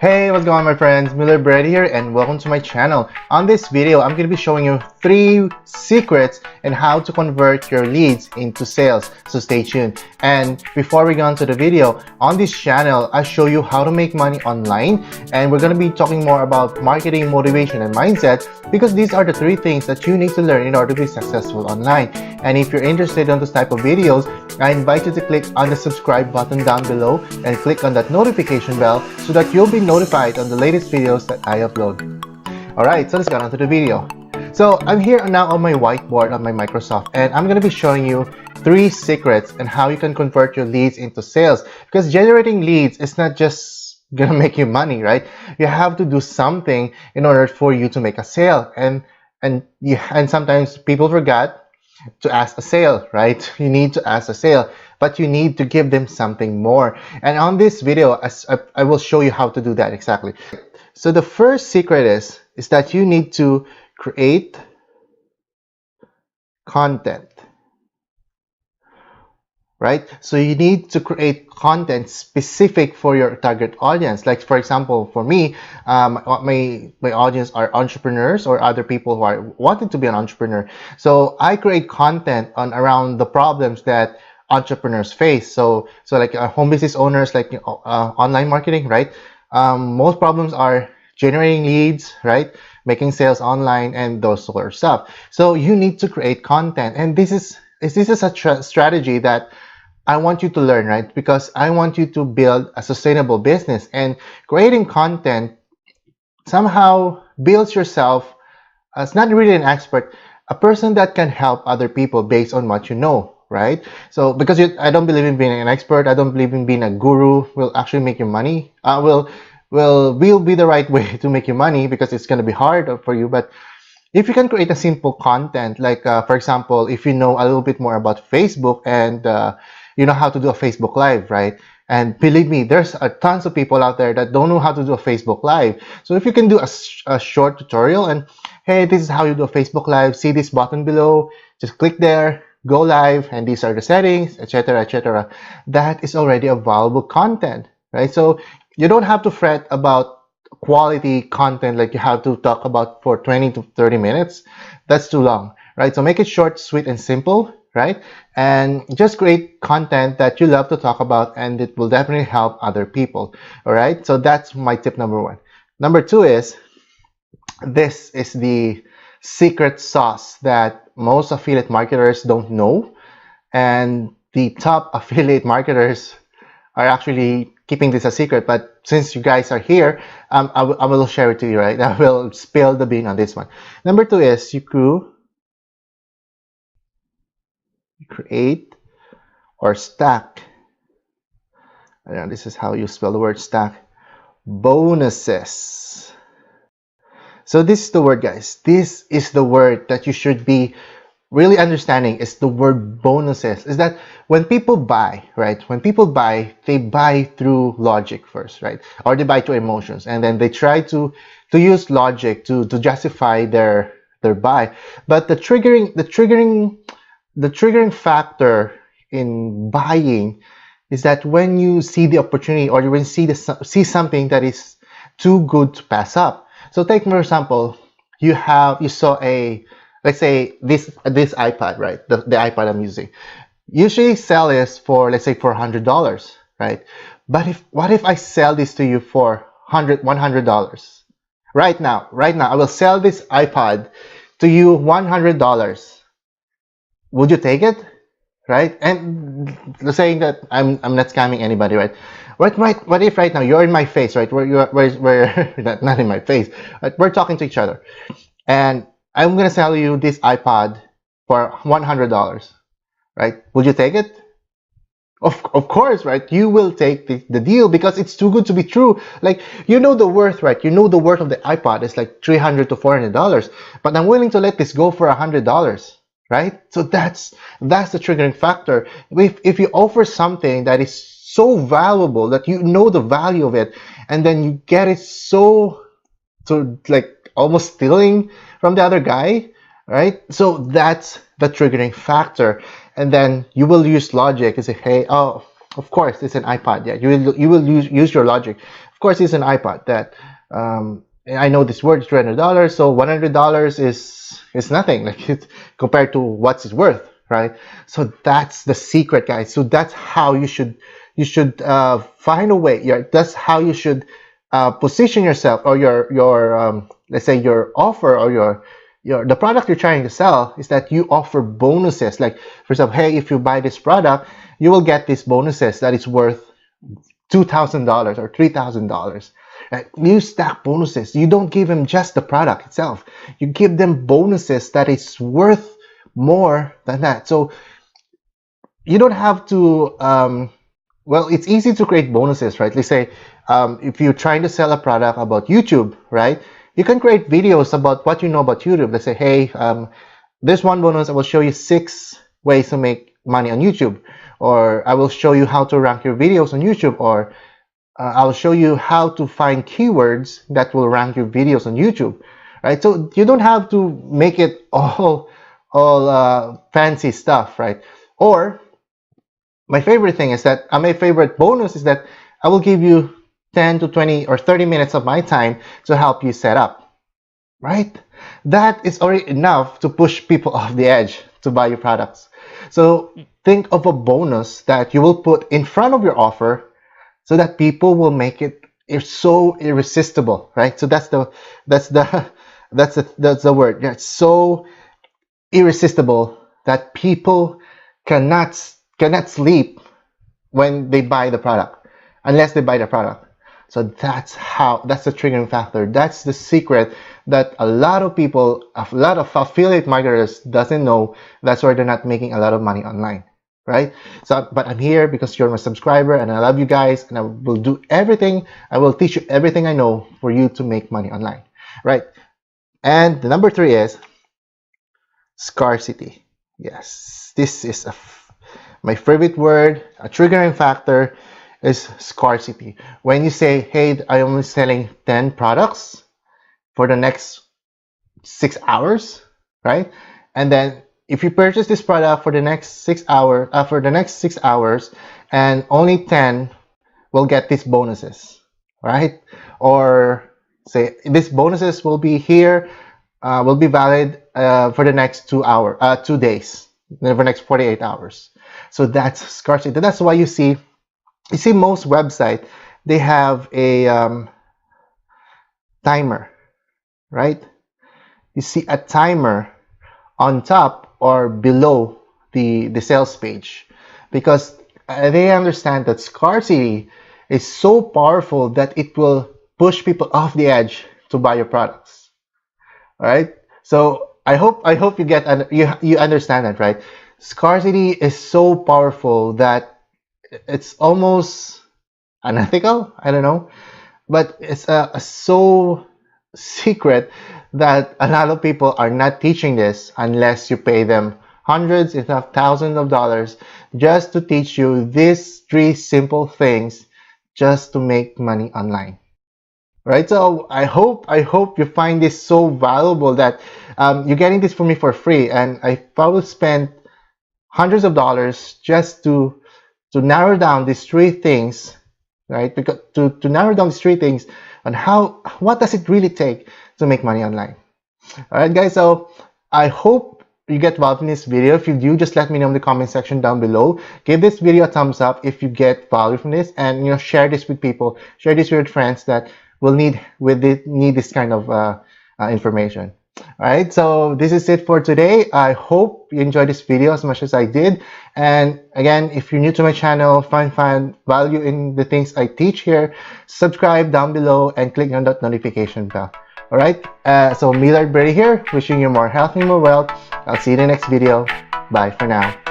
Hey, what's going on, my friends? Miller Bread here, and welcome to my channel. On this video, I'm going to be showing you 3 secrets and how to convert your leads into sales. So stay tuned. And before we go on to the video, on this channel, I show you how to make money online, and we're going to be talking more about marketing, motivation, and mindset, because these are the 3 things that you need to learn in order to be successful online. And if you're interested in this type of videos, I invite you to click on the subscribe button down below and click on that notification bell so that you'll be notified on the latest videos that I upload. Alright, so let's get on to the video. So I'm here now on my whiteboard on my Microsoft, and I'm going to be showing you 3 secrets and how you can convert your leads into sales. Because generating leads is not just going to make you money, right? You have to do something in order for you to make a sale. And sometimes people forget to ask a sale, right? You need to ask a sale, but you need to give them something more. And on this video, I will show you how to do that exactly. So the first secret is that you need to create content, right? So you need to create content specific for your target audience. Like, for example, for me, my audience are entrepreneurs or other people who are wanting to be an entrepreneur. So I create content on around the problems that entrepreneurs face. So like home business owners, like online marketing, right? Most problems are generating leads, right? Making sales online and those sort of stuff. So you need to create content, and this is a strategy that I want you to learn, right? Because I want you to build a sustainable business, and creating content somehow builds yourself as not really an expert, a person that can help other people based on what you know, right? So because I don't believe in being an expert, I don't believe in being a guru will actually make you money. Will be the right way to make you money, because it's going to be hard for you. But if you can create a simple content, like for example, if you know a little bit more about Facebook and you know how to do a Facebook Live, right? And believe me, there's tons of people out there that don't know how to do a Facebook Live. So if you can do a short tutorial and, hey, this is how you do a Facebook Live, see this button below, just click there, go live, and these are the settings, etc., etc. That is already a valuable content, right? So you don't have to fret about quality content, like you have to talk about for 20 to 30 minutes. That's too long, right? So make it short, sweet, and simple, right? And just create content that you love to talk about, and it will definitely help other people. All right, so that's my tip number 1. Number 2 is, this is the secret sauce that most affiliate marketers don't know, and the top affiliate marketers are actually keeping this a secret. But since you guys are here, I will share it to you, right? I will spill the bean on this one. Number 2 is you create or stack. And this is how you spell the word stack. Bonuses. So this is the word, guys. This is the word that you should be really understanding, is the word bonuses. Is that when people buy, right? When people buy, they buy through logic first, right? Or they buy through emotions, and then they try to use logic to justify their buy. But the triggering factor in buying is that when you see the opportunity, or when you see something that is too good to pass up. So take, for example, you saw let's say this iPad, right? The iPad I'm using. Usually sell this for, let's say, for $100, right? But what if I sell this to you for $100? Right now, I will sell this iPad to you $100. Would you take it, right? And saying that I'm not scamming anybody, right? What if right now you're in my face, right? We're not in my face, right? We're talking to each other, and I'm gonna sell you this iPad for $100, right? Would you take it? Of course, right? You will take the deal, because it's too good to be true. Like, you know the worth, right? You know the worth of the iPad is like $300 to $400, but I'm willing to let this go for $100. Right? So that's the triggering factor. If you offer something that is so valuable that you know the value of it, and then you get it so like almost stealing from the other guy, right? So that's the triggering factor. And then you will use logic and say, hey, oh, of course, it's an iPad. Yeah, you will use your logic. Of course, it's an iPod that I know this word is $300, so $100 is nothing like it compared to what's it worth, right? So that's the secret, guys. So that's how you should find a way. Yeah, that's how you should position yourself, or your let's say your offer, or the product you're trying to sell, is that you offer bonuses. Like, for example, hey, if you buy this product, you will get these bonuses that is worth $2,000 or $3,000. You stack bonuses. You don't give them just the product itself. You give them bonuses that is worth more than that. So you don't have to. Well, it's easy to create bonuses, right? Let's say if you're trying to sell a product about YouTube, right? You can create videos about what you know about YouTube. Let's say, hey, this one bonus, I will show you 6 ways to make money on YouTube, or I will show you how to rank your videos on YouTube, or I'll show you how to find keywords that will rank your videos on YouTube, right? So you don't have to make it all fancy stuff, right? Or my favorite thing is that my favorite bonus is that I will give you 10 to 20 or 30 minutes of my time to help you set up, right? That is already enough to push people off the edge to buy your products. So think of a bonus that you will put in front of your offer so that people will make it so irresistible, right? So that's the word. Yeah, it's so irresistible that people cannot sleep when they buy the product, unless they buy the product. So that's the triggering factor. That's the secret that a lot of people, a lot of affiliate marketers doesn't know. That's why they're not making a lot of money online, right? So, but I'm here because you're my subscriber and I love you guys, and I will do everything. I will teach you everything I know for you to make money online, right? And the number 3 is scarcity. Yes, this is my favorite word. A triggering factor is scarcity. When you say, hey, I'm only selling 10 products for the next 6 hours, right? And then if you purchase this product for the next 6 hours, and only 10 will get these bonuses, right? Or say these bonuses will be here, will be valid for the next 2 days, for the next 48 hours. So that's scarcity. That's why you see most websites, they have a timer, right? You see a timer on top or below the sales page, because they understand that scarcity is so powerful that it will push people off the edge to buy your products. All right. So I hope you understand that, right? Scarcity is so powerful that it's almost unethical. I don't know, but it's so secret that a lot of people are not teaching this unless you pay them hundreds, if not thousands of dollars just to teach you these 3 simple things just to make money online. Right? So I hope you find this so valuable that you're getting this from me for free, and I probably spent hundreds of dollars just to narrow down these 3 things, right? Because to narrow down these 3 things on what does it really take to make money online. All right, guys. So I hope you get value in this video. If you do, just let me know in the comment section down below. Give this video a thumbs up if you get value from this, and share this with people. Share this with friends that will need this kind of information. All right, so this is it for today. I hope you enjoyed this video as much as I did. And again, if you're new to my channel, find value in the things I teach here, subscribe down below and click on that notification bell. All right, so Millard Brady here, wishing you more health and more wealth. I'll see you in the next video. Bye for now.